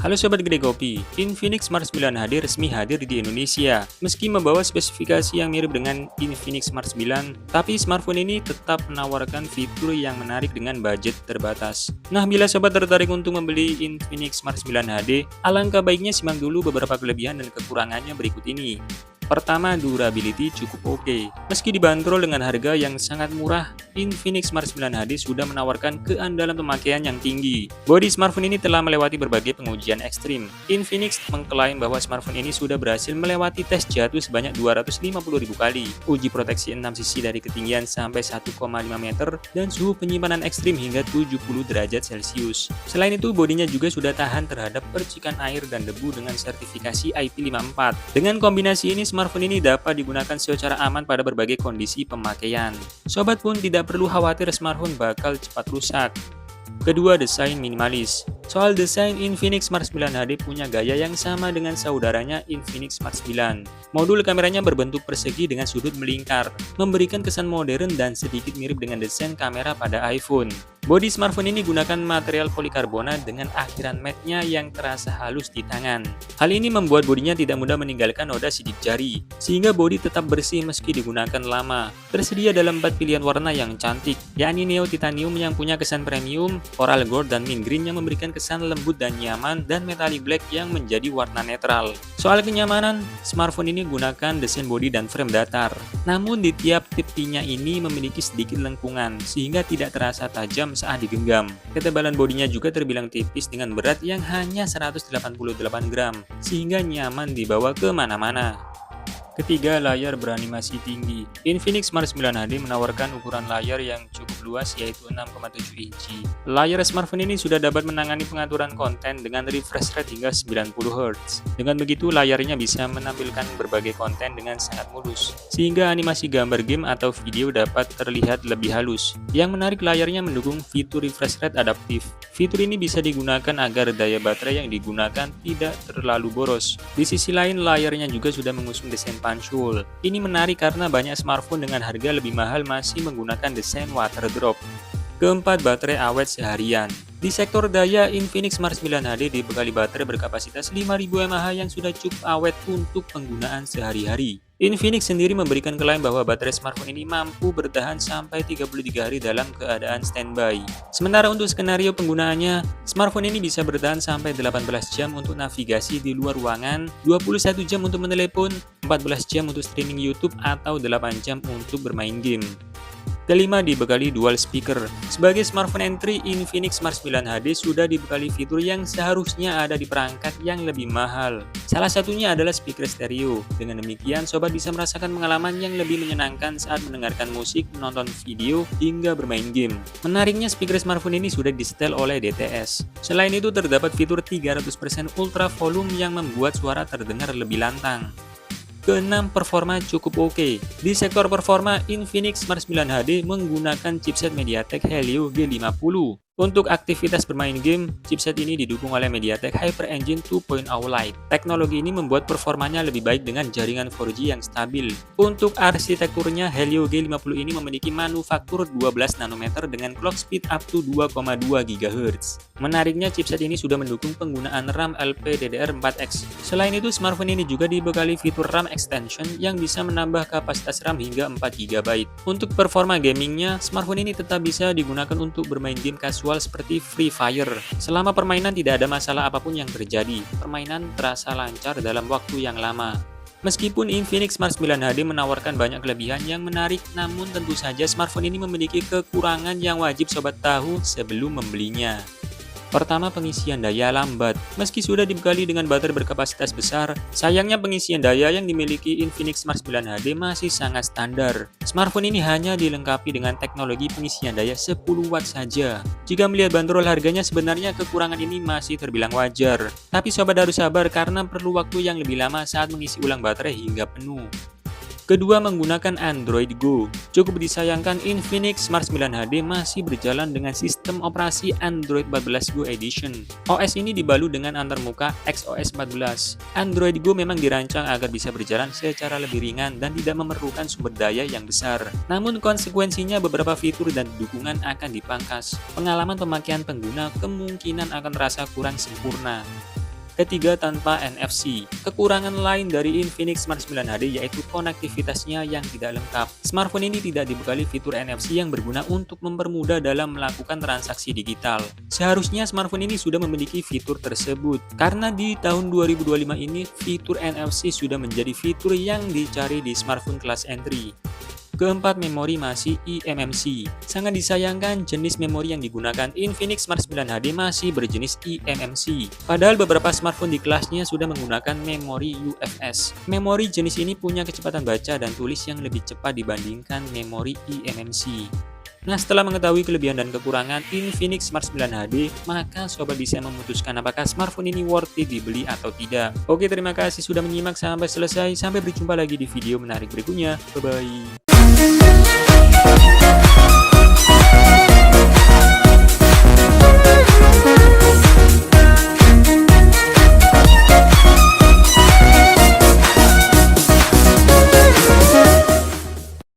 Halo Sobat Gede Kopi, Infinix Smart 9 HD resmi hadir di Indonesia. Meski membawa spesifikasi yang mirip dengan Infinix Smart 9, tapi smartphone ini tetap menawarkan fitur yang menarik dengan budget terbatas. Nah, bila Sobat tertarik untuk membeli Infinix Smart 9 HD, alangkah baiknya simak dulu beberapa kelebihan dan kekurangannya berikut ini. Pertama, durability cukup oke. Meski dibanderol dengan harga yang sangat murah, Infinix Smart 9 HD sudah menawarkan keandalan pemakaian yang tinggi. Bodi smartphone ini telah melewati berbagai pengujian ekstrim. Infinix mengklaim bahwa smartphone ini sudah berhasil melewati tes jatuh sebanyak 250.000 kali, uji proteksi 6 sisi dari ketinggian sampai 1,5 meter, dan suhu penyimpanan ekstrim hingga 70 derajat Celcius. Selain itu, bodinya juga sudah tahan terhadap percikan air dan debu dengan sertifikasi IP54. Dengan kombinasi ini, smartphone ini dapat digunakan secara aman pada berbagai kondisi pemakaian. Sobat pun tidak perlu khawatir smartphone bakal cepat rusak. Kedua, desain minimalis. Soal desain, Infinix Smart 9 HD punya gaya yang sama dengan saudaranya Infinix Smart 9. Modul kameranya berbentuk persegi dengan sudut melingkar, memberikan kesan modern dan sedikit mirip dengan desain kamera pada iPhone. Bodi smartphone ini gunakan material polikarbonat dengan akhiran matte-nya yang terasa halus di tangan. Hal ini membuat bodinya tidak mudah meninggalkan noda sidik jari, sehingga bodi tetap bersih meski digunakan lama. Tersedia dalam 4 pilihan warna yang cantik, yakni Neo Titanium yang punya kesan premium, Coral Gold dan Mint Green yang memberikan kesan lembut dan nyaman, dan Metallic Black yang menjadi warna netral. Soal kenyamanan, smartphone ini gunakan desain bodi dan frame datar. Namun di tiap tepinya ini memiliki sedikit lengkungan, sehingga tidak terasa tajam saat digenggam. Ketebalan bodinya juga terbilang tipis dengan berat yang hanya 188 gram, sehingga nyaman dibawa kemana-mana. Ketiga, layar beranimasi tinggi. Infinix Smart 9 HD menawarkan ukuran layar yang cukup luas yaitu 6,7 inci. Layar smartphone ini sudah dapat menangani pengaturan konten dengan refresh rate hingga 90 Hz. Dengan begitu, layarnya bisa menampilkan berbagai konten dengan sangat mulus, sehingga animasi gambar game atau video dapat terlihat lebih halus. Yang menarik, layarnya mendukung fitur refresh rate adaptif. Fitur ini bisa digunakan agar daya baterai yang digunakan tidak terlalu boros. Di sisi lain, layarnya juga sudah mengusung desain punch-hole. Ini menarik karena banyak smartphone dengan harga lebih mahal masih menggunakan desain water drop. Keempat, baterai awet seharian. Di sektor daya, Infinix Smart 9 HD dibekali baterai berkapasitas 5000 mAh yang sudah cukup awet untuk penggunaan sehari-hari. Infinix sendiri memberikan klaim bahwa baterai smartphone ini mampu bertahan sampai 33 hari dalam keadaan standby. Sementara untuk skenario penggunaannya, smartphone ini bisa bertahan sampai 18 jam untuk navigasi di luar ruangan, 21 jam untuk menelepon, 14 jam untuk streaming YouTube, atau 8 jam untuk bermain game. Kelima, dibekali dual speaker. Sebagai smartphone entry, Infinix Smart 9 HD sudah dibekali fitur yang seharusnya ada di perangkat yang lebih mahal. Salah satunya adalah speaker stereo. Dengan demikian, sobat bisa merasakan pengalaman yang lebih menyenangkan saat mendengarkan musik, menonton video, hingga bermain game. Menariknya, speaker smartphone ini sudah disetel oleh DTS. Selain itu, terdapat fitur 300% ultra volume yang membuat suara terdengar lebih lantang. Keenam, performa cukup oke. Di sektor performa, Infinix Smart 9 HD menggunakan chipset MediaTek Helio G50. Untuk aktivitas bermain game, chipset ini didukung oleh MediaTek Hyper Engine 2.0 Lite. Teknologi ini membuat performanya lebih baik dengan jaringan 4G yang stabil. Untuk arsitekturnya, Helio G50 ini memiliki manufaktur 12 nanometer dengan clock speed up to 2,2 GHz. Menariknya, chipset ini sudah mendukung penggunaan RAM LPDDR4X. Selain itu, smartphone ini juga dibekali fitur RAM extension yang bisa menambah kapasitas RAM hingga 4 GB. Untuk performa gamingnya, smartphone ini tetap bisa digunakan untuk bermain game casual seperti Free Fire. Selama permainan tidak ada masalah apapun yang terjadi. Permainan terasa lancar dalam waktu yang lama. Meskipun Infinix Smart 9 HD menawarkan banyak kelebihan yang menarik, namun tentu saja smartphone ini memiliki kekurangan yang wajib sobat tahu sebelum membelinya. Pertama, pengisian daya lambat. Meski sudah dibekali dengan baterai berkapasitas besar, sayangnya pengisian daya yang dimiliki Infinix Smart 9 HD masih sangat standar. Smartphone ini hanya dilengkapi dengan teknologi pengisian daya 10 Watt saja. Jika melihat bandrol harganya, sebenarnya kekurangan ini masih terbilang wajar. Tapi sobat harus sabar karena perlu waktu yang lebih lama saat mengisi ulang baterai hingga penuh. Kedua, menggunakan Android Go. Cukup disayangkan Infinix Smart 9 HD masih berjalan dengan sistem operasi Android 14 Go Edition. OS ini dibalut dengan antarmuka XOS 14. Android Go memang dirancang agar bisa berjalan secara lebih ringan dan tidak memerlukan sumber daya yang besar. Namun konsekuensinya beberapa fitur dan dukungan akan dipangkas. Pengalaman pemakaian pengguna kemungkinan akan terasa kurang sempurna. Ketiga, tanpa NFC. Kekurangan lain dari Infinix Smart 9 HD yaitu konektivitasnya yang tidak lengkap. Smartphone ini tidak dibekali fitur NFC yang berguna untuk mempermudah dalam melakukan transaksi digital. Seharusnya smartphone ini sudah memiliki fitur tersebut, karena di tahun 2025 ini fitur NFC sudah menjadi fitur yang dicari di smartphone kelas entry. Keempat, memori masih eMMC. Sangat disayangkan jenis memori yang digunakan Infinix Smart 9 HD masih berjenis eMMC. Padahal beberapa smartphone di kelasnya sudah menggunakan memori UFS. Memori jenis ini punya kecepatan baca dan tulis yang lebih cepat dibandingkan memori eMMC. Nah, setelah mengetahui kelebihan dan kekurangan Infinix Smart 9 HD, maka sobat bisa memutuskan apakah smartphone ini worth it dibeli atau tidak. Oke, terima kasih sudah menyimak sampai selesai. Sampai berjumpa lagi di video menarik berikutnya. Bye-bye.